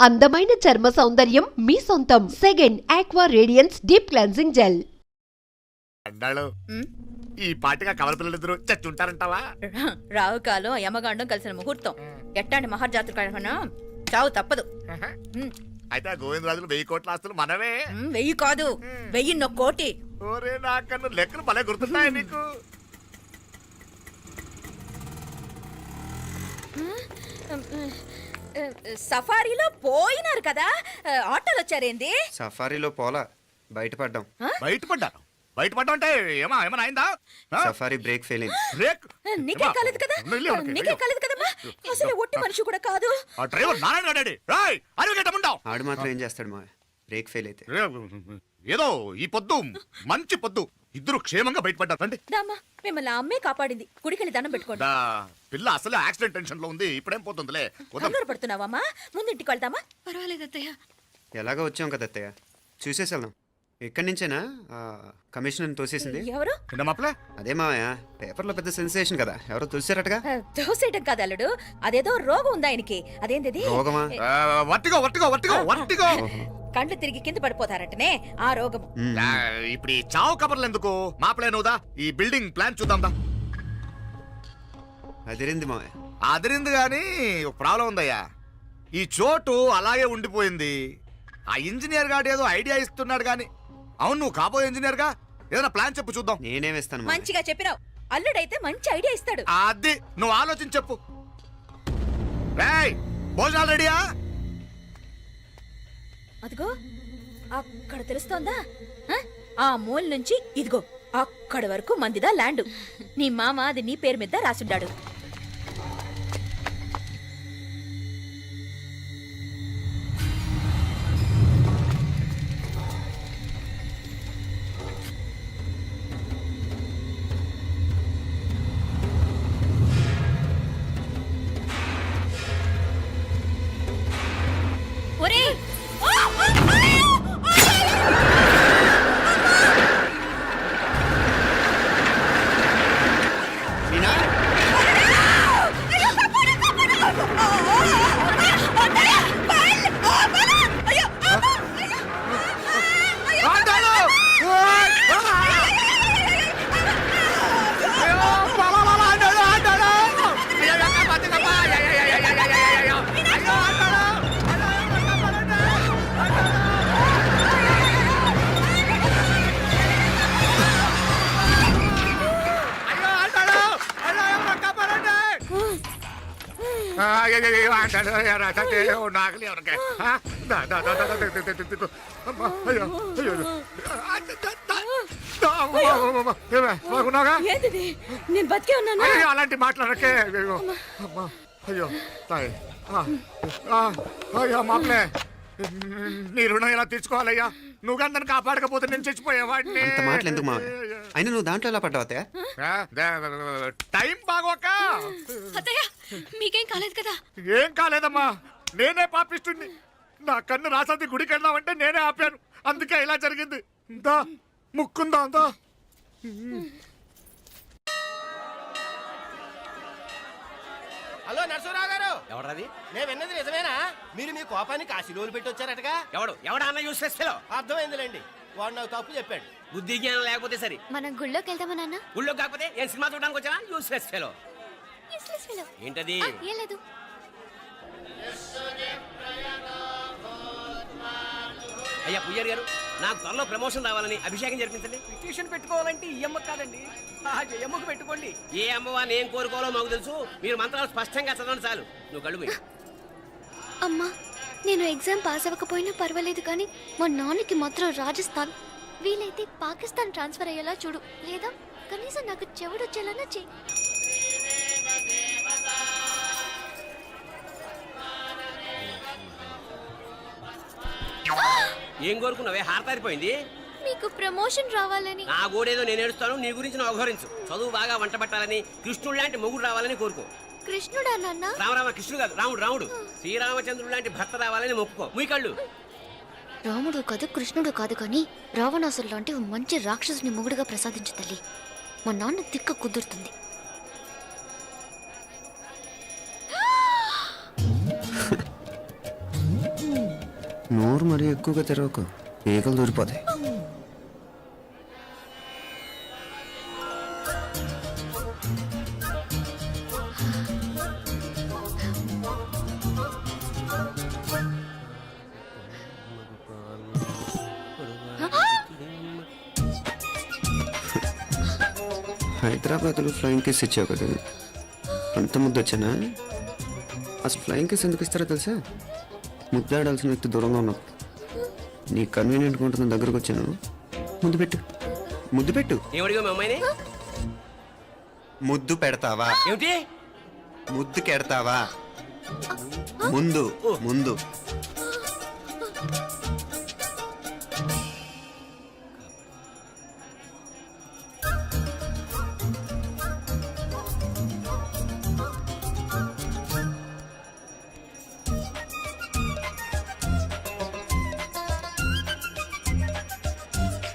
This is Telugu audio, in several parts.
అందమైన చర్మ సౌందర్యం మీ సొంతం. Second aqua radiance deep cleansing gel. అన్నాడు ఈ పాటిగా కవల పిల్లలిద్దరూ చచ్చుంటారంటావా? రావు కాలం యమగాండం కలిసిన ముహూర్తం. ఎట్టాంటి మహర్జాతృ కన్నా చావు తప్పదు. అయితే ఆ గోవిందరాజులు 1000 కోట్ల ఆస్తులు మనవే. 1000 కాదు 1001 కోటి. ఓరే నాకన్నా లెక్కలు భలే గుర్తున్నాయి నీకు. సఫారీలో పోయినారు కదా, ఆటోలు వచ్చారేంది? సఫారీలో పోలా, బయటపడ్డాం. బయటపడ్డా అంటే ఏమైనా అయిందా? సఫారీ బ్రేక్ ఫెయిల్ అయింది. బ్రేక్ నీకే కాలేదు కదా, నీకే కాలేదు కదమ్మా. అసలు ఒట్టి మనిషి కూడా కాదు. ఆ డ్రైవర్ నారాయణ డాడీ రాయ్ అరుగేటముండావు. ఆడు మాత్రం ఏం చేస్తాడు మా బ్రేక్ ఫెయిల్ అయితే? ఏదో ఈ పొద్దు మంచి పొద్దు ఇద్దరు క్షేమంగా బయటపడ్డారు. రండి. దామా మిమ్మల్ని అమ్మే కాపాడింది. గుడికెళ్ళి దండం పెట్టుకోండి. పిల్ల అసలు యాక్సిడెంట్ టెన్షన్ లో ఉంది. ఇప్పుడేం పోతుందిలే. కంగారు పడుతున్నావమ్మా? ముందు ఇంటికి వెళ్దామా? పర్వాలేదు అత్తయ్య. ఎలాగో వచ్చాం కదా అత్తయ్య, చూసేసి వెళ్దాం. ఎక్కడి నుంచేనా కమిషనర్ తోసేసింది? ఎవరు? అదే మావయ్య, పేపర్లో పెద్ద సెన్సేషన్ కదా, ఎవరో తోసారటగా. తోసేయటం కాదు అల్లుడు, అదేదో రోగం ఉందా ఆయనకి. అదేంటిది? రోగమా? కండ్లు తిరిగి కింద పడిపోతారటనే ఆ రోగం. ఇప్పుడు ఈ చావు కబర్లు ఎందుకు? మాపలేనుదా ఈ బిల్డింగ్ ప్లాన్ చూద్దాందా. అదిరింది మావయ్య. అదిరింది గాని ఒక ప్రాబ్లం ఉందయ్యా. ఈ చోటు అలాగే ఉండిపోయింది. ఆ ఇంజనీర్ గాడు ఏదో ఐడియా ఇస్తున్నాడు గాని. అవును, నువ్వు కాబోయే ఇంజనీర్ గా ఏదైనా ప్లాన్ చెప్పు చూద్దాం. నేనేమిస్తాను? మంచిగా చెప్పినావు. అల్లుడైతే మంచి ఐడియా ఇస్తాడు. అది నువ్వు ఆలోచించి చెప్పు. భోజనాలు రెడీయా? అదిగో అక్కడ తెలుస్తోందా? ఆ మూల నుంచి ఇదిగో అక్కడి వరకు మందిదా ల్యాండ్. నీ మామ అది నీ పేరు మీద రాసుండాడు. నేను బతికే ఉన్నాను. అలాంటి మాట్లాడకే. అయ్యో తాయి. అయ్యో మాప్లే, నీ రుణం ఎలా తీర్చుకోవాలయ్యా? నువ్వు అందరిని కాపాడకపోతే నేను చచ్చిపోయేవాడిని. అంత మాటలు ఎందుకు మా? అయినా నువ్వు దాంట్లో ఎలా పడ్డావు అత్తయ్య? టైం బాగోక. అత్తయ్య మీకేం కాలేదు కదా? ఏం కాలేదమ్మా, నేనే పాపిస్తుంది. నా కన్ను రాసాది గుడికి వెళ్దామంటే నేనే ఆపాను. అందుకే ఇలా జరిగింది. దా ముక్కుందా అంతా. హలో నరసరావు గారు. ఎవరది? నేను విన్నది నిజమేనా? మీరు మీ కోపాన్ని కాశీలోలు పెట్టి వచ్చారటగా? ఎవడా అన్న యూస్లెస్ ఫెలో. అర్థమైందిలేండి, వాడు నాకు తప్పు చెప్పాడు. బుద్ధి జ్ఞానం లేకపోతే సరే. మనం గుళ్ళోకి వెళ్దామా నాన్న? గుళ్ళో కాకపోతే ఏం సినిమా చూడడానికి వచ్చావా? Useless fellow. ఏంటది? ఏం లేదు. అయ్యా పుయ్యర్ గారు, నాకు త్వరలో ప్రమోషన్ రావాలని అభిషేకం జరిపించండి. పిటిషన్ పెట్టుకోవాలంటే ఈ అమ్మ కాదండి, ఆ జయమ్మకు పెట్టుకోండి. ఏ అమ్మవారిని ఏం కోరుకోవాలో మాకు తెలుసు. మీరు మంత్రాలు స్పష్టంగా చదవండి చాలు. నువ్వు కళ్ళు పోయి. అమ్మా, నేను ఎగ్జామ్ పాస్ అవ్వకపోయినా పర్వాలేదు, కానీ మా నాన్నకి మాత్రం రాజస్థాన్, వీలైతే పాకిస్తాన్ ట్రాన్స్ఫర్ అయ్యేలా చూడు. లేదా కనీసం నాకు చెవుడు వచ్చేలానా చెయ్యి. ఏం కోరుకున్నావే? హారతారిపోయింది. మీకు ప్రమోషన్ రావాలని. నా గోడేదో నేను ఏడుస్తాను, నీ గురించి నువ్వు అవహరించు. చదువు బాగా వంట పట్టాలని, కృష్ణుడు లాంటి మొగుడు రావాలని కోరుకో. కృష్ణుడా నాన్న? రామరామ కృష్ణుడు కాదు, రాముడు. శ్రీరామచంద్రుడు లాంటి భర్త రావాలని మొక్కుకో. మీ కళ్ళు. రాముడు కాదు, కృష్ణుడు కాదు, కానీ రావణాసురు లాంటి మంచి రాక్షసుని మొగుడుగా ప్రసాదించు తల్లి. మా నాన్న తిక్క కుదురుతుంది. నోరు మరీ ఎక్కువగా తెరవకు, ఈగలు దూరిపోతాయి. హైదరాబాద్లో ఫ్లయింగ్ కేస్ ఇచ్చావు కదా, అంత ముద్దు వచ్చానా? అసలు ఫ్లయింగ్ కేస్ ఎందుకు ఇస్తారో తెలుసా? ముద్దాడాల్సిన వ్యక్తి దూరంగా ఉన్నావు. నీ కన్వీనియంట్గా ఉంటుంది, దగ్గరకు వచ్చాను. ముద్దు పెట్టు, ముద్దు పెట్టు. ఏమడిగా మీ అమ్మాయిని? ముద్దు పెడతావా? ఏమిటి? ముద్దు కెడతావా? ముందు ముందు.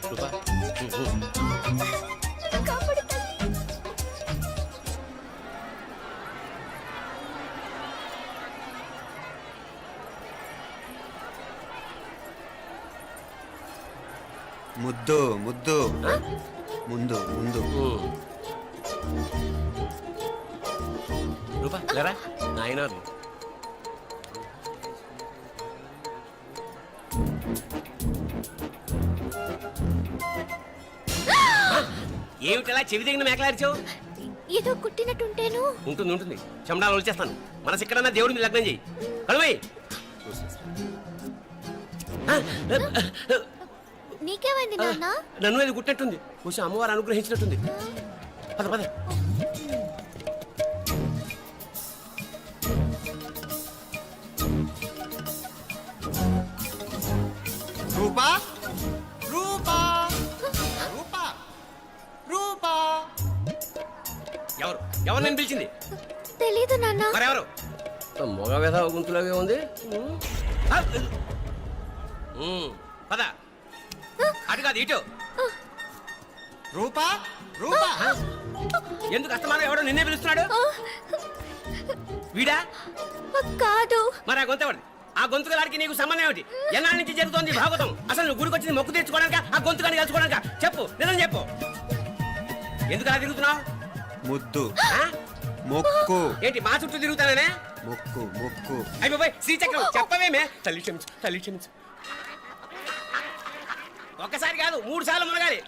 రూపా ముద్దు ముద్దు. ముందు ముందు. రూపా లేరా నాయనారు. ఏమిటలా చెవి దిగిన మేకలారిచావు? ఏదో కుట్టినట్టుంటేను. ఉంటుంది ఉంటుంది, చెమడాలు వచ్చేస్తాను. మనసు ఎక్కడన్నా దేవుడి మీద లగ్నం చేయి. కడుమై నీకేమైంది నాన్న? నన్ను అది గుట్టినట్టుంది, కొంచెం అమ్మవారు అనుగ్రహించినట్టుంది. పద పద. రూపా రూపా రూపా రూపా. ఎవరు ఎవరు నేను పిలిచింది? తెలీదు నాన్న. మరెవరు? మగ వేధ గుంతులాగే ఉంది. పద. అటు కాదు ఇటు. రూపా రూపా. ఎందుకు అస్తమానం ఎవడో నిన్నే పిలుస్తున్నాడు? వీడా? కాదు. మరి ఆ గొంతు ఎవరిది? ఆ గొంతుగాడికి నీకు సంబంధం ఏమిటి? ఎన్నాళ్ళ నుంచి జరుగుతోంది భాగవతం? అసలు నువ్వు గుడికి వచ్చింది మొక్కు తెచ్చుకోవడానిక, ఆ గొంతుగాని కలుసుకోవడానిక? చెప్పు, నిజం చెప్పు. ఎందుకు అలా తిరుగుతున్నావు? ముద్దు మొక్కు. ఏంటి మా చుట్టూ తిరుగుతానే? మొక్కు మొక్కు. అయిపోయి శ్రీచక్రం చెప్పవేమే? తల్లి క్షమించు, తల్లి క్షమించు. ఒక్కసారి కాదు 3 సార్లు మునగాలి.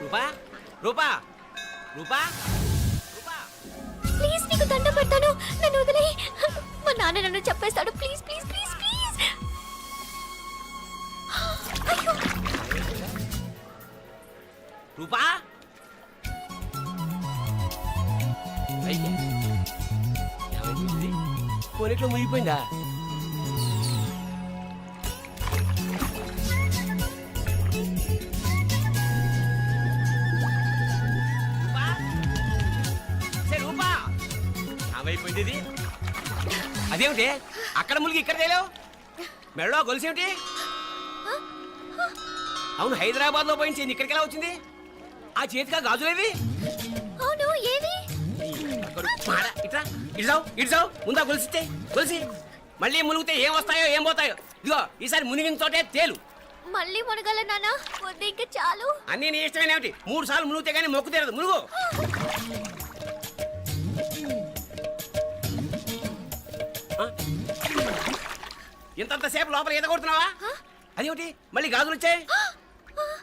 రూపా రూపా రూపా రూపా. ప్లీజ్ నీకు దండం పెడతాను, నన్ను వదిలేయ్. మా నాన్న నన్ను చెప్పేస్తాడు. Please please please please. అయ్యో. రూపా కొనిట్లో మునిగిపోయిందా? రూపా అవైపోయింది ఇది. అదేమిటి అక్కడ మునిగి ఇక్కడ తేలేవు? మెడలో గొలుసేమిటి? అవును, హైదరాబాద్ లో పోయించింది, ఇక్కడికి ఎలా వచ్చింది? ఆ చేతిగా గాజులేవి? అవును, ఏవి? ఇట్రా ఇటుసావు ముందా గొలిసితే గొలిసి మళ్ళీ మునిగితే ఏం వస్తాయో ఏం పోతాయో. ఇదిగో ఈసారి మునిగిన తోటే తేలు. మళ్ళీ మునగల నాన్న, వద్దు ఇంకా చాలు. అన్నీ నీ ఇష్టమేనేమిటి? 3 సార్లు మునిగితే గానీ మొక్కు తీరదు. మునుగు. ఇంతంతసేపు లోపల ఈత కొడుతున్నావా? అదేమిటి మళ్ళీ గాజులు వచ్చాయి?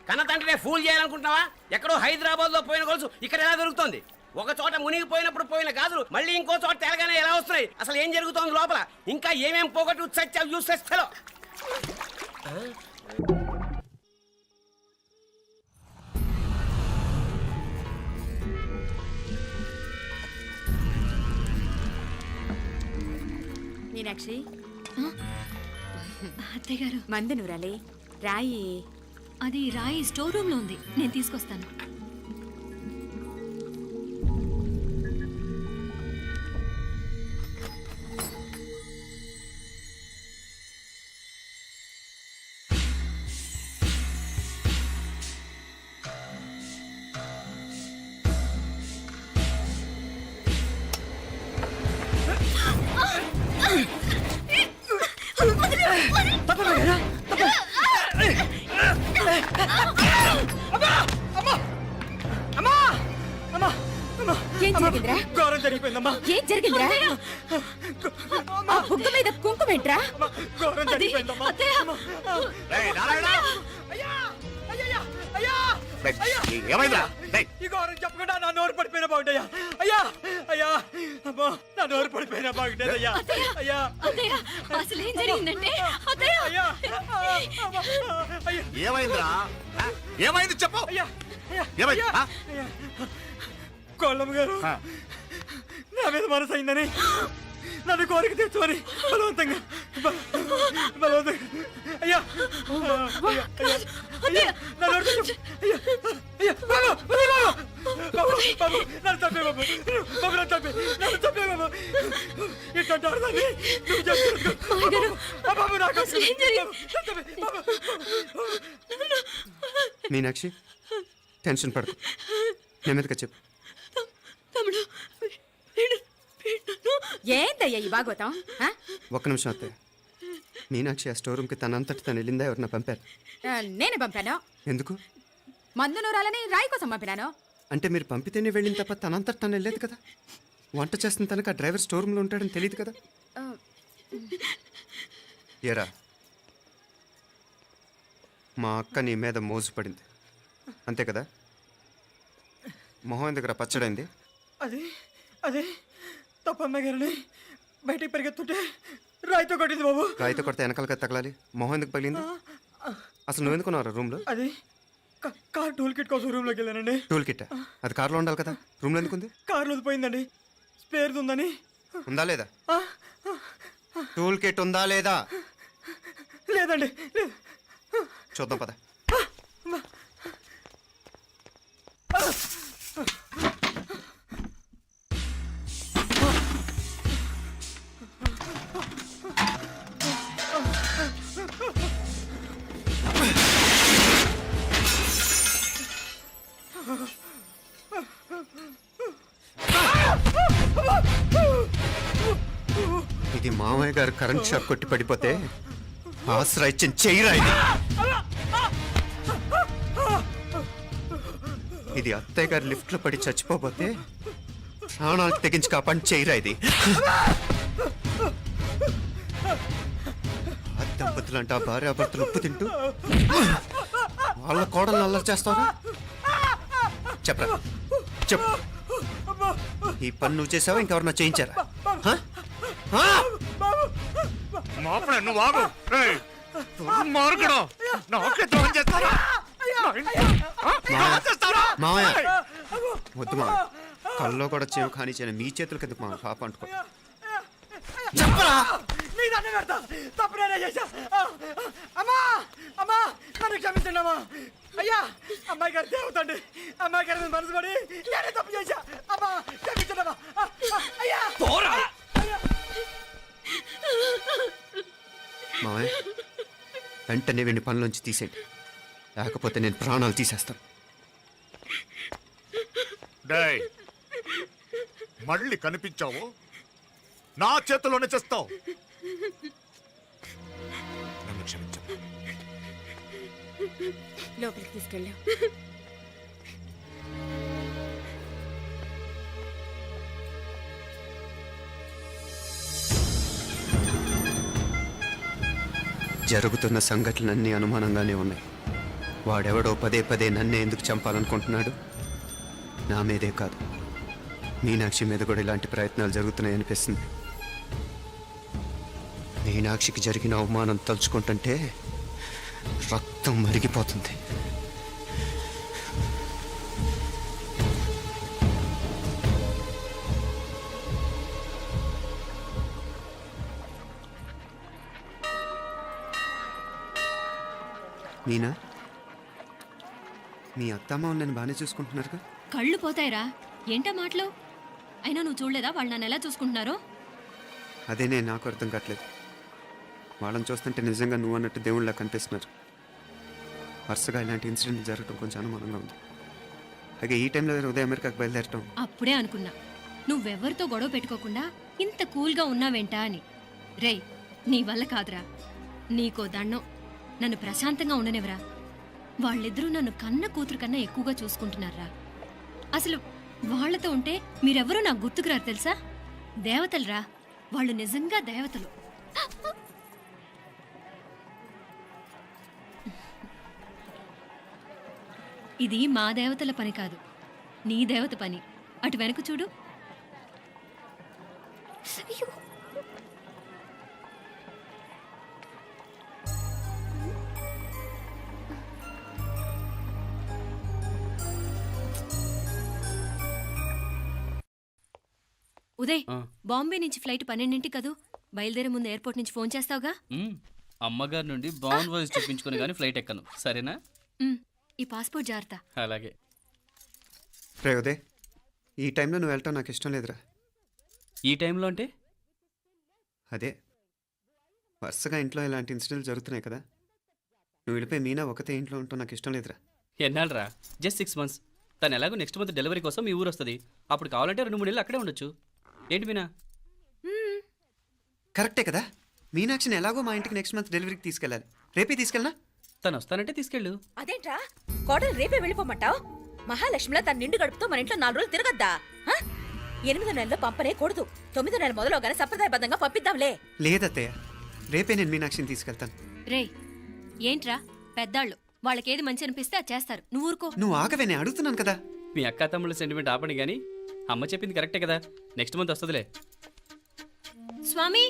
కన్న తండ్రినే ఫూల్ చేయాలనుకుంటున్నావా? ఎక్కడో హైదరాబాద్ లో పోయిన గొలుసు ఇక్కడ ఎలా దొరుకుతుంది? ఒక చోట మునిగిపోయినప్పుడు పోయిన గాజులు మళ్ళీ ఇంకో చోట తేలగానే ఎలా వస్తున్నాయి? అసలు ఏం జరుగుతోంది లోపల? ఇంకా ఏమేం పోగొట్టు చచ్చావు యూస్లెస్ ఫెలో. మీనాక్షి, అత్తయ్య గారు, మందు నూరాలి. రాయి. అది రాయి స్టోర్ రూమ్ లో ఉంది, నేను తీసుకొస్తాను. ఏం జరిగిందిరా? ఘోరం జరిగిపోయిందమ్మా. ఏం జరిగిందిరా? ఆ బుగ్గ మీద కుంకుమేంట్రా? ఘోరం జరిగిపోయిందమ్మా. రేయ్, నారాయణ! అయ్యా అయ్యా అయ్యా రేయ్, ఏమైందిరా? రేయ్, ఈ ఘోరం చెప్పకుండా నా నోరు పడిపోయిన బాగుంటాయా? అయ్యా అయ్యా అమ్మా, నా నోరు పడిపోయిన బాగుంటేదయ్యా. అయ్యా అత్తయ్య అసలు ఏం జరిగిందంటే అత్తయ్య అయ్యా అయ్యా ఏమైందిరా? ఆ? ఏమైంది చెప్పు. అయ్యా అయ్యా ఏమైంది? ఆ? అయ్యా కోళ్ళమ్మ గారు ఆ. నా మీద మనసు అయిందని నన్ను కోరిక తెచ్చుకొని బలవంతంగా బలవంతంగా అయ్యా అయ్యా అయ్యా నా నోరు తెచ్చు. అయ్యా అయ్యా బాబు బాబు బాబు నన్ను చంపే బాబు బాబు నన్ను చంపే బాబు ఇట్లాంటి ఆడదాన్ని నువ్వు చెప్తున్నావు బాబు నాకు మీనాక్షి టెన్షన్ పడకు నెమ్మదిగా చెప్పు. ఏందయ్యా ఈ భాగవతం? ఆ? ఒక్క నిమిషం అత్తయ్య. మీనాక్షి ఆ స్టోర్ రూమ్కి తనంతటి తను వెళ్ళిందా ఎవరన్నా పంపారు? నేనే పంపాను. ఎందుకు? మందు నూరాలని రాయి కోసం పంపినాను. అంటే మీరు పంపితేనే వెళ్ళిన తప్ప తనంతటి తను వెళ్ళలేదు కదా. వంట చేస్తున్న తనకు ఆ డ్రైవర్ స్టోర్ రూమ్లో ఉంటాడని తెలియదు కదా. ఏరా మా అక్క నీ మీద మోజు పడింది అంతే కదా. మొహం ఎందుకురా పచ్చడైంది? అది అది తప్పమ్మ గారిని బయటికి పరిగెత్తుంటే రాయితో కొట్టింది బాబు. రాయితో కొడితే వెనకాలగా తగలాలి. మొహం ఎందుకు పగిలింది? అసలు నువ్వు ఎందుకున్నావు రూమ్లో? అది కార్ టూల్ కిట్ కోసం రూమ్లోకి వెళ్ళానండి. టూల్ కిట్ అది కార్లో ఉండాలి కదా. రూమ్లో ఎందుకుంది? కార్లో పోయిందండి. స్పేర్ ఉందని. ఉందా లేదా? టూల్ కిట్ ఉందా లేదా లేదండి లేదు. చూద్దాం పద. ఇది మామయ్య గారు కరెంట్ షాక్ కొట్టి పడిపోతే ఆసరా ఇచ్చిన చెయ్యిరా ఇది. ఇది అత్తయ్య గారు లిఫ్ట్ లో పడి చచ్చిపోతే ప్రాణాలకు తెగించి కాపాడి చెయ్యిరా ఇది. ఆ దంపతులంట భార్యాభర్తలు ఉప్పు తింటూ వాళ్ళ కోడలు అల్లరి చేస్తారా? చెప్పరా చెప్పు. ఈ పని నువ్వు చేసావా ఇంకెవరన్నా చేయించారా? హ? హ? మాపడే నువ్వు ఆగు. రేయ్, దుర్మార్గుడు. నాకే ద్రోహం చేస్తారా? మామయ్య వద్దు మామయ్య. కల్లో కూడా చేవు కానీ చేయను మీ చేతులకి ఎందుకు మామ పాప అంటుకో. చెప్పరా నీ దండ పెడతా. తప్పు నేనే చేశా. అమ్మా అమ్మా నన్ను క్షమించండి అమ్మా. అయ్యా అమ్మాయి గారు దేవతండి. అమ్మాయి గారి మీద మనసు పడి నేనే తప్పు చేశా. అమ్మా క్షమించండి అమ్మా. అయ్యా మామయ్య వెంటనే వీడిని పనిలోంచి తీసేయండి, లేకపోతే నేను ప్రాణాలు తీసేస్తాను. డేయ్, మళ్ళీ కనిపించావు నా చేతిలోనే చేస్తావు. నన్ను క్షమించు. లోపలికి తీసుకెళ్ళాం. జరుగుతున్న సంఘటనలన్నీ అనుమానంగానే ఉన్నాయి. వాడెవడో పదే పదే నన్నే ఎందుకు చంపాలనుకుంటున్నాడు? నా మీదే కాదు, మీనాక్షి మీద కూడా ఇలాంటి ప్రయత్నాలు జరుగుతున్నాయనిపిస్తుంది. మీనాక్షికి జరిగిన అవమానం తలుచుకుంటుంటే రక్తం మరిగిపోతుంది. మీనా, మీ అత్తమ్మ నన్ను బాగానే చూసుకుంటున్నారుగా? కళ్ళు పోతాయిరా. ఏంటా మాటలు? అయినా నువ్వు చూడలేదా వాళ్ళు నన్ను ఎలా చూసుకుంటున్నారో? అదేనే నాకు అర్థం కావట్లేదు. వాళ్ళని చూస్తుంటే నిజంగా నువ్వు అన్నట్టు దేవుళ్ళ కనిపిస్తున్నారు. వరుసగా ఇలాంటి ఇన్సిడెంట్ జరగడం కొంచెం అనుమానంగా ఉంది. అలాగే ఈ టైంలో ఉదయం అమెరికాకు బయలుదేరటం. అప్పుడే అనుకున్నా నువ్వెవరితో గొడవ పెట్టుకోకుండా ఇంత కూల్గా ఉన్నావేంటా అని. రేయ్, నీ వల్ల కాదురా. నీకో దండం, నన్ను ప్రశాంతంగా ఉండనివరా. వాళ్ళిద్దరూ నన్ను కన్న కూతురు కన్నా ఎక్కువగా చూసుకుంటున్నారా? అసలు వాళ్ళతో ఉంటే మీరెవరూ నాకు గుర్తుకురారు తెలుసా? దేవతలురా, వాళ్ళు నిజంగా దేవతలు. ఇది మా దేవతల పని కాదు, నీ దేవత పని. అటు వెనక చూడు. అయ్యో, ఉదయ్, బాంబే నుంచి ఫ్లైట్ 12ంటికి కదూ. బయలుదేరే ముందు ఎయిర్పోర్ట్ నుంచి ఫోన్ చేస్తావుగా? అమ్మగారి నుండి బాండ్ వాయిస్ చెప్పించుకుని కానీ ఫ్లైట్ ఎక్కను, సరేనా? ఈ పాస్పోర్ట్ జాగ్రత్త. అలాగే. రే ఉదయ్, ఈ టైంలో నువ్వు వెళ్ళటం నాకు ఇష్టం లేదురా. ఈ టైంలో అంటే? అదే వరుసగా ఇంట్లో ఇలాంటి ఇన్సిడెంట్లు జరుగుతున్నాయి కదా, నువ్వు వెళ్ళిపోయి మీనా ఒకతే ఇంట్లో ఉంటావు నాకు ఇష్టం లేదురా. ఎన్నాళ్ళరా? Just 6 months. తను ఎలాగో నెక్స్ట్ మంత్ డెలివరీ కోసం మీ ఊరు వస్తుంది. అప్పుడు కావాలంటే 2-3 నెలలు అక్కడే ఉండొచ్చు. ఏంటి మీనా? కరెక్టే కదా, మీనాక్షిని ఎలాగో మా ఇంటికి నెక్స్ట్ మంత్ డెలివరీకి తీసుకెళ్ళాలి. రేపే తీసుకెళ్ళనా? తను వస్తానంటే తీసుకెళ్ళు. అదేంట్రా కోడలు రేపే వెళ్ళిపోమంటావు? మహాలక్ష్మిలా తన నిండు గడుపుతో మన ఇంట్లో 4 రోజులు తిరగద్దా? 8వ నెలలో పంపనే కూడదు. 9వ నెల మొదలుగానే సంప్రదాయబద్ధంగా పంపిద్దాంలే. లేదత్తయ్య, రేపే నేను మీనాక్షిని తీసుకెళ్తాను. రే, ఏంట్రా పెద్దాళ్ళు, వాళ్ళకేది మంచి అనిపిస్తే అది చేస్తారు. నువ్వు ఊరుకో. నువ్వు ఆగవే, నేను అడుగుతున్నాను కదా. మీ అక్క తమ్ముళ్ళ సెంటిమెంట్ ఆపండి కానీ అమ్మ చెప్పింది కరెక్టే కదా, నెక్స్ట్ మంత్ వస్తుందిలే. స్వామి,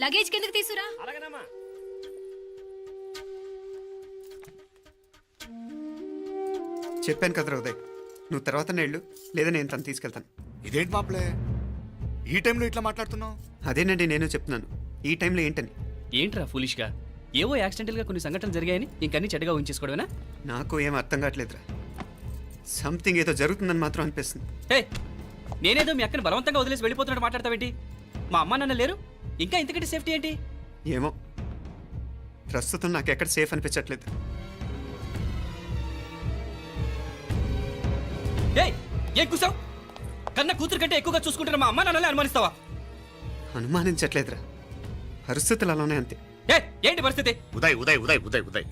లగేజ్ కిందకి తీసురా. అలాగేనమ్మా. చెప్పాను కదరా ఉదయ్, నువ్వు తర్వాత నేళ్ళు లేదా నేను తను తీసుకెళ్తాను. ఇదేంటి మాప్లే ఈ టైంలో ఇట్లా మాట్లాడుతున్నావు? అదేనండి నేను చెప్తున్నాను, ఈ టైంలో ఏంటని. ఏంట్రా ఫులిష్గా? ఏవో యాక్సిడెంటల్గా కొన్ని సంఘటనలు జరిగాయని ఇంకన్నీ చెడ్డగా ఉంచేసుకోవడమేనా? నాకు ఏం అర్థం కావట్లేదురా, సంథింగ్ ఏదో జరుగుతుందని మాత్రం అనిపిస్తుంది. హే, నేనేదో మీ అక్కని బలవంతంగా వదిలేసి వెళ్ళిపోతున్నట్టు మాట్లాడతావేంటి? మా అమ్మ నాన్న లేరు, ఇంకా ఇంతకంటే సేఫ్టీ ఏంటి? ఏమో, ప్రస్తుతం నాకు ఎక్కడ సేఫ్ అనిపించట్లేదు. ఏయ్, ఏం కూసావు? కన్న కూతురు కంటే ఎక్కువగా చూసుకుంటున్న మా అమ్మ నాన్నలే అనుమానిస్తావా? అనుమానించట్లేదురా, పరిస్థితులు అలానే అంతే. ఏంటి పరిస్థితి? ఉదయ్ ఉదయ్ ఉదయ్ ఉదయ్ ఉదయ్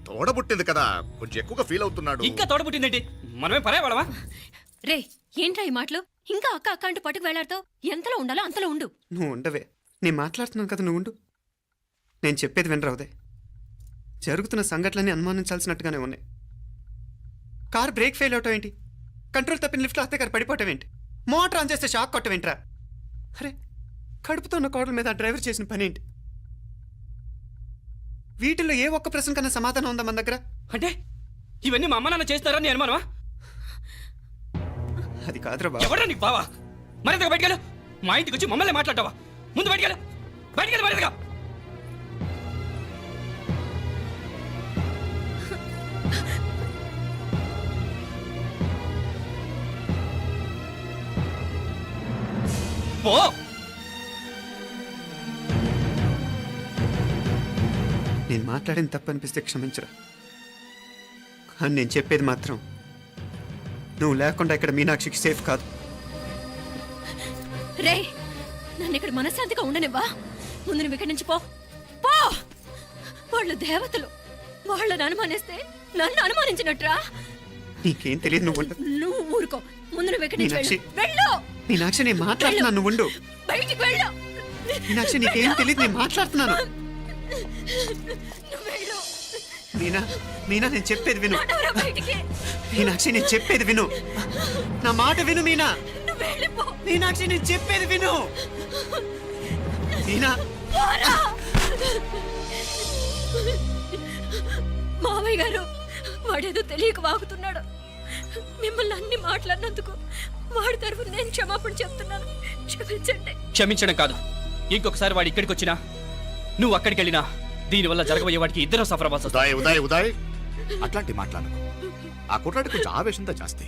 తోడబుట్టింది కదా, కొంచెం ఎక్కువగా ఫీల్ అవుతున్నాడు. ఇంకా తోడబుట్టిందేంటి? మనమే పరాయవాడవా? రే, ఏంట్రా ఈ మాటలు? ఇంకా అక్క అక్క అంటూ పట్టుకు వెళ్లాడుతో ఎంతలో ఉండాలో అంతలో ఉండు. నువ్వు ఉండవే, నేను మాట్లాడుతున్నాను కదా, నువ్వు ఉండు. నేను చెప్పేది వినరా ఉదయ్, జరుగుతున్న సంఘటనలన్నీ అనుమానించాల్సినట్టుగానే ఉన్నాయి. కార్ బ్రేక్ ఫెయిల్ అవటం ఏంటి, కంట్రోల్ తప్పిన లిఫ్ట్లో అత్తే గారు పడిపోవటం ఏంటి, మోటార్ ఆన్ చేస్తే షాక్ కొట్టం ఏంట్రా? అరే, కడుపుతో ఉన్న కోడల మీద ఆ డ్రైవర్ చేసిన పని ఏంటి? వీటిల్లో ఏ ఒక్క ప్రశ్న కన్నా సమాధానం ఉందా మన దగ్గర? అంటే ఇవన్నీ మా అమ్మ నాన్న చేస్తారా నీ అనుమానమా? అది కాదురా బాబు. ఎవరా నీకు బావా? మరింతగా బయటకెళ్ళు. మా ఇంటికి వచ్చి మమ్మల్ని మాట్లాడతావా? ముందు బయటకెళ్ళు, బయటకెళ్ళు మరింతగా. పో. నేను మాట్లాడిన తప్పు అనిపిస్తే క్షమించరా, కానీ నేను చెప్పేది మాత్రం నువ్వు లేకుండా ఇక్కడ మీనాక్షికి సేఫ్ కాదు. రే, నన్ను ఇక్కడ మనశ్శాంతిగా ఉండనివ్వా. ముందు నువ్వు ఇక్కడి నుంచి పో. పో. వాళ్ళు దేవతలు, వాళ్ళని అనుమానిస్తే నన్ను అనుమానించినట్రా. నీకేం తెలియదు, నువ్వు ఉండు. నువ్వు ఊరుకో. ముందు నువ్వు ఇక్కడి నుంచి మీనాక్షి. వెళ్ళు. మీనాక్షి, నేను మాట్లాడుతున్నాను, నువ్వు ఉండు. బయటికి వెళ్ళు. మీనాక్షి, నీకేం తెలియదు, నేను మాట్లాడుతున్నాను. నువ్వు వెళ్ళు. మీనా, మీనా, నేను చెప్పేది విను. నడవరా బయటికి. మీనాక్షి, నేను చెప్పేది విను, నా మాట విను. మీనా, నువ్వు వెళ్ళిపో. మీనాక్షి, నేను చెప్పేది విను. మీనా, పోరా. మావయ్య గారు, వాడేదో తెలియక వాగుతున్నాడు. మిమ్మల్ని అన్ని మాట్లాడినందుకు వాడి తరఫున నేను క్షమాపణ చెప్తున్నాను. క్షమించండి. క్షమించడం కాదు, ఇంకొకసారి వాడు ఇక్కడికి వచ్చినా నువ్వు అక్కడికి వెళ్ళినా దీనివల్ల జరగబోయే వాడికి ఇద్దరు సఫర్ అవ్వాల్సి వస్తుంది. ఉదయ్ ఉదయ్ ఉదయ్ అట్లాంటి మాట్లాడకు. ఆ కుట్రాడి కొంచెం ఆవేశంతో జాస్తి.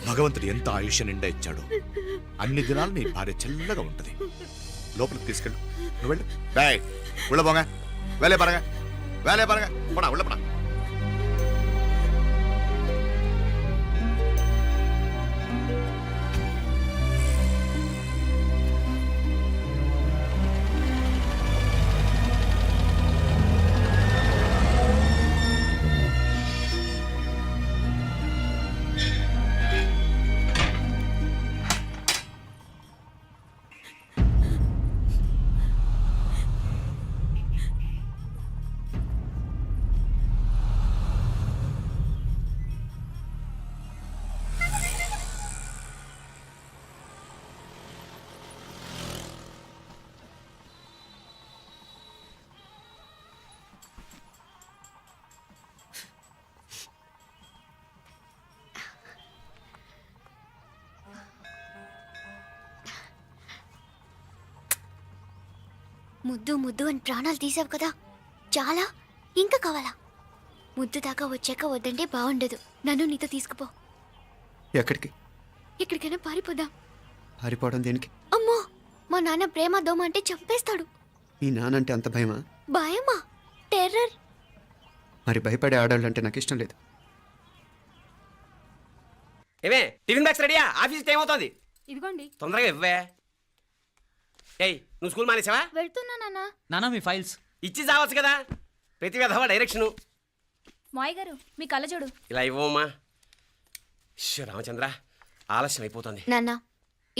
భగవంతుడు ఎంత ఆయుష్ నిండా ఇచ్చాడు, అన్ని దినాలు నీ భార్య చల్లగా ఉంటది. లోపలికి తీసుకెళ్ళు, నువ్వు వెళ్ళు. బాయ్, ఉள்ள పోగా, వేలే పరగా, వేలే పరగా, పడా ఉள்ள పడా. ముద్దు ముద్దు అని ప్రాణాలు తీసావు కదా, చాలా ఇంకా కావాలా? ముద్దు దాకా వచ్చాక వద్దంటే బాగుండదు. నన్ను నీతో తీసుకుపో. ఎక్కడికి? ఎక్కడికైనా పారిపోదాం. పారిపోవడం దేనికి? అమ్మో, మా నాన్న ప్రేమ దోమ అంటే చంపేస్తాడు. మీ నానంటే అంత భయమా? భయమా? టెర్రర్. మరి భయపడే ఆడవాళ్ళు అంటే నాకు ఇష్టం లేదు. ఏమే టిఫిన్ బ్యాగ్స్ రెడీయా? ఆఫీస్ టైం అవుతుంది. ఇదిగోండి. తొందరగా ఇవ్వే. ఏయ్ నువ్వు స్కూల్ మానేసావా? వెళ్తున్నా నాన్న. నానా మీ ఫైల్స్. ఇచ్చి చావచ్చు కదా. ప్రతి విధవా డైరెక్షను. మాయ్ గారు మీ కళ్ళజోడు. ఇలా ఇవ్వమ్మా. రామచంద్ర ఆలస్యం అయిపోతుంది. నాన్న,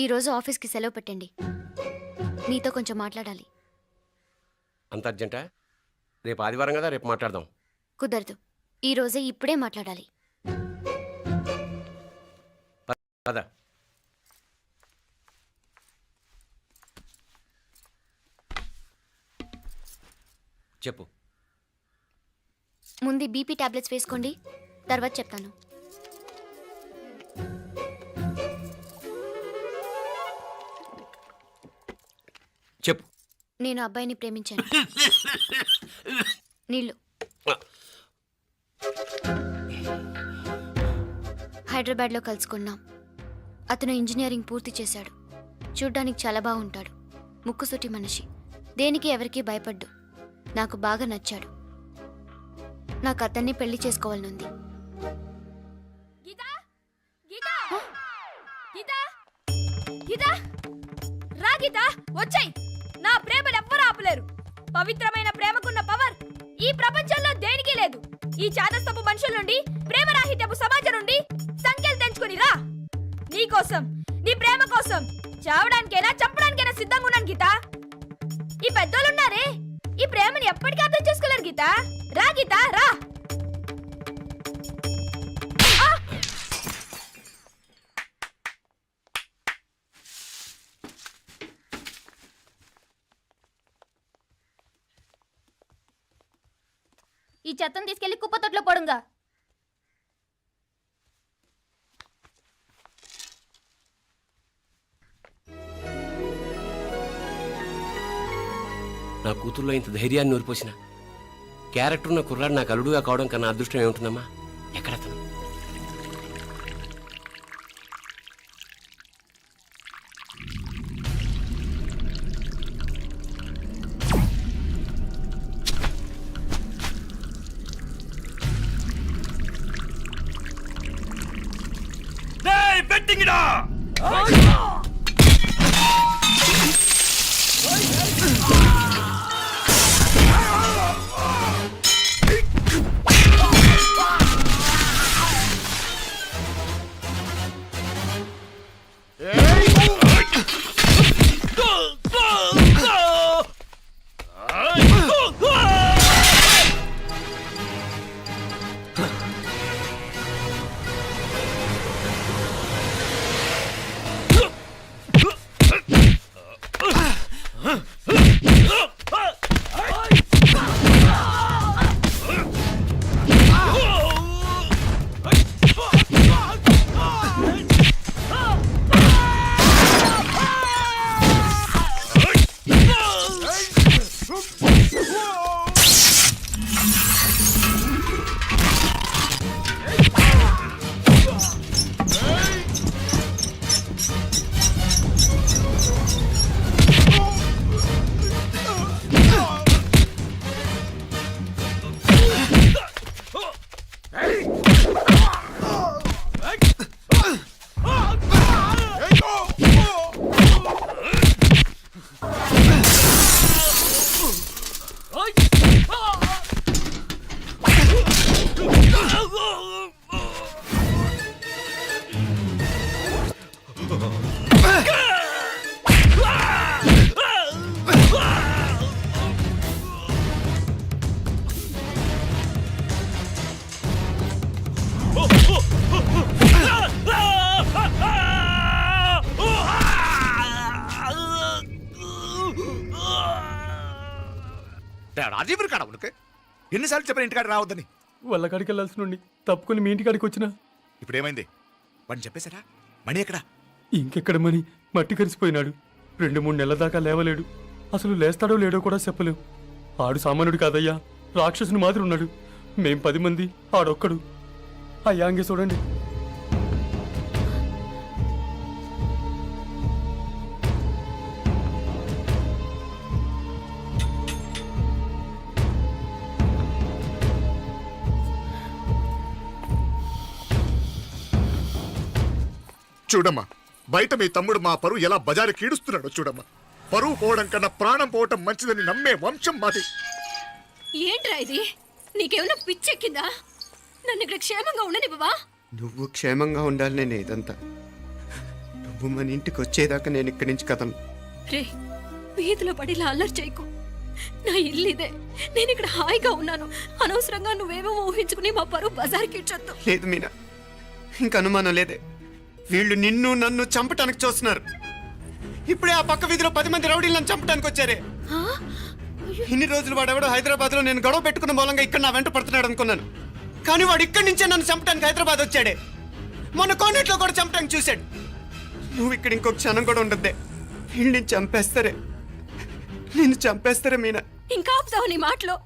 ఈరోజు ఆఫీస్కి సెలవు పెట్టండి. నీతో కొంచెం మాట్లాడాలి. అంత అర్జెంటా? రేపు ఆదివారం కదా, రేపు మాట్లాడదాం. కుదరదు, ఈరోజే ఇప్పుడే మాట్లాడాలి. పద. చెప్పు. ముందు బీపీ టాబ్లెట్స్ వేసుకోండి, తర్వాత చెప్తాను. చెప్పు. నేను అబ్బాయిని ప్రేమించాను. నీళ్ళు. హైదరాబాద్లో కలుసుకున్నాం. అతను ఇంజనీరింగ్ పూర్తి చేశాడు. చూడ్డానికి చాలా బాగుంటాడు. ముక్కుసూటి మనిషి. దేనికి ఎవరికీ భయపడ్డు. నాకు బాగా నచ్చాడు. నాకు అతన్ని పెళ్లి చేసుకోవాలనుంది. వచ్చాయి. నా ప్రేమను ఎవ్వరూ ఆపలేరు. పవిత్రమైన ప్రేమకున్న పవర్ ఈ ప్రపంచంలో దేనికి లేదు. ఈ చాదస్తపు మనుషుల నుండి, ప్రేమరాహిత్యపు సమాజం నుండి సంఖ్యలు తెంచుకుని రా. నీ కోసం, నీ ప్రేమ కోసం చావడానికైనా చంపడానికైనా సిద్ధంగా ఉన్నాను గీత. ఈ పెద్దోళ్ళున్నారే, ఈ ప్రేమని ఎప్పటికీ అర్థం చేసుకోలేరు గీత. రా గీత, రా. ఈ చెత్తను తీసుకెళ్లి కుప్పతొట్లో పడుంగా. నా కూతుర్లో ఇంత ధైర్యాన్ని నూరిపోసిన క్యారెక్టర్ ఉన్న కుర్రాడు నాకు అల్లుడుగా కావడం కన్నా అదృష్టం ఏముంటుందమ్మా? ఎక్కడతను? రాజీవ్ కాడ ఉనకే ఎన్నిసార్లు చెప్పిన ఇంటికాడ రావద్దని. వాళ్ళ కాడికి వెళ్ళాల్సి నుండి తప్పుకొని మీ ఇంటికాడికి వచ్చినా. ఇప్పుడు ఏమైంది? వాడిని చెప్పేశారా? మణి ఎక్కడా? ఇంకెక్కడ మని మట్టి కరిసిపోయినాడు. 2-3 నెలల దాకా లేవలేడు. అసలు లేస్తాడో లేడో కూడా చెప్పలేం. ఆడు సామాన్యుడు కాదయ్యా, రాక్షసుని మాదిరి ఉన్నాడు. మేం 10 మంది, ఆడొక్కడు. అయ్యా అంగే చూడండి. చూడమ్మా, బయట మీ తమ్ముడు మా పరువు ఎలా బజారు కీడుస్తున్నాడో చూడమ్మా. పరువు పోవడం కన్నా ప్రాణం పోవటం మంచిదని నమ్మే వంశం మాది. ఏంట్రా ఇది? నీకేమైనా పిచ్చెక్కిందా? నన్ను ఇక్కడ క్షేమంగా ఉండనివ్వవా? నువ్వు క్షేమంగా ఉండాలి. నేను ఇదంతా నువ్వు మన ఇంటికి వచ్చేదాకా నేను ఇక్కడి నుంచి కదలను. రే, వీధిలో పడి ఇలా అల్లరి చేయకు. నా ఇల్లు ఇదే, నేను ఇక్కడ హాయిగా ఉన్నాను. అనవసరంగా నువ్వేమో ఊహించుకుని మా పరువు బజార్కి ఇచ్చొద్దు. లేదు మీనా, ఇంక అనుమానం లేదే. వీళ్ళు నిన్ను నన్ను చంపటానికి చూస్తున్నారు. ఇప్పుడే ఆ పక్క వీధిలో 10 మంది రౌడీలు నన్ను చంపటానికి వచ్చారే. ఇన్ని రోజులు వాడెవడో హైదరాబాద్లో నేను గొడవ పెట్టుకున్న మూలంగా ఇక్కడ నా వెంట పడుతున్నాడు అనుకున్నాను. కానీ వాడు ఇక్కడి నుంచే నన్ను చంపటానికి హైదరాబాద్ వచ్చాడే. మొన్న కోనేట్లో కూడా చంపటానికి చూశాడు. నువ్వు ఇక్కడ ఇంకొక క్షణం కూడా ఉండద్దే. వీళ్ళని చంపేస్తారే, నిన్ను చంపేస్తారే మీనా. ఇంకా ఆపుతావు నీ మాటలో?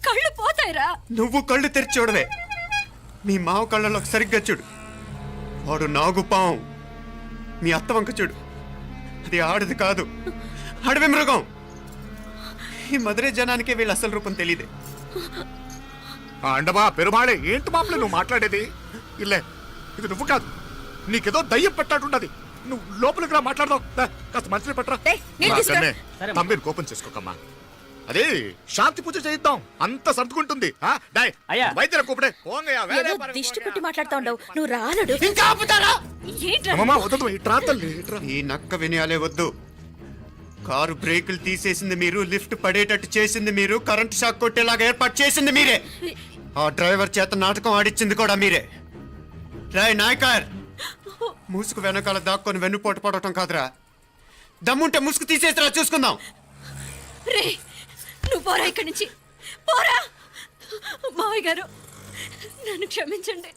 కళ్ళు పోతాయిరా. నువ్వు కళ్ళు తెరిచి చూడవే. మీ మావ కళ్ళలో సరిగ్గా చూడు. వాడు నాగుపాం. మీ అత్త వంక చూడు, అది ఆడది కాదు, అడవి మృగం. ఈ మధుரை జనానికి వీళ్ళ అసలు రూపం తెలియదే. అండమా పెరుమాళే, ఏంటి మాపలే నువ్వు మాట్లాడేది? ఇల్లే, ఇది నువ్వు కాదు, నీకేదో దయ్యం పట్టాడున్నది. నువ్వు లోపలికి రా, మాట్లాడదాం. కాస్త మంచిని పట్టరా. తమ్మిని కోపం చేసుకోకమ్మా. అదే శాంతి పూజ చేయిద్దాం, అంత సర్దుకుంటుంది. వైద్యుల కూపడే దిష్టి పెట్టి మాట్లాడుతా ఉండవు. నువ్వు రానడు. ఇంకా ఆపుతారా? ఈ ఈ నక్క వినయాలే వద్దు. కారు బ్రేకులు తీసేసింది మీరు, లిఫ్ట్ పడేటట్టు చేసింది మీరు, కరెంట్ షాక్ కొట్టేలాగా ఏర్పాటు చేసింది మీరే. ఆ డ్రైవర్ చేత నాటకం ఆడిచ్చింది కూడా మీరే. రాయ్ నాయకర్, ముసుగు వెనకాల దాక్కొని వెన్నుపోటు పడటం కాదురా. దమ్ముంటే ముసుగు తీసేసిరా, చూసుకుందాం. రే, నువ్వు పోరా ఇక్కడి నుంచి, పోరా. మావయ్య గారు, నన్ను క్షమించండి.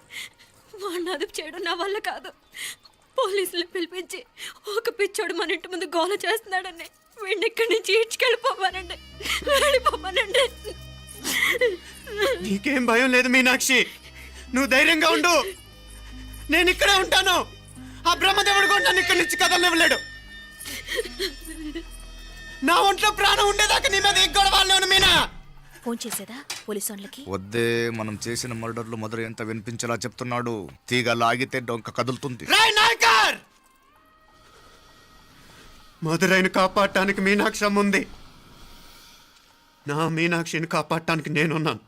వాడిని అదుపు చేయడం నా వల్ల కాదు. పోలీసులు పిలిపించి ఒక పిచ్చోడు మన ఇంటి ముందు గోల చేస్తున్నాడని వీడిని ఇక్కడి నుంచి ఈడ్చుకెళ్ళిపోమానండి, వెళ్ళిపోమానండి. నీకేం భయం లేదు మీనాక్షి, నువ్వు ధైర్యంగా ఉండు. నేను ఇక్కడే ఉంటాను. ఆ బ్రహ్మదేవుడు కూడా నన్ను ఇక్కడి నుంచి కదలనివ్వలేడు. నా ఒంట్లో ప్రాణం ఉండేదాకా నీ మీద గొడవలు. మీనా ఫోన్ చేసేదా పోలీసు వాళ్ళకి? వద్దే, మనం చేసిన మర్డర్లు మధుర ఎంత వినిపించేలా చెప్తున్నాడు. తీగ లాగితే డొంక కదులుతుంది. మధురైని కాపాడటానికి మీనాక్షి ఉంది. నా మీనాక్షిని కాపాడటానికి నేనున్నాను.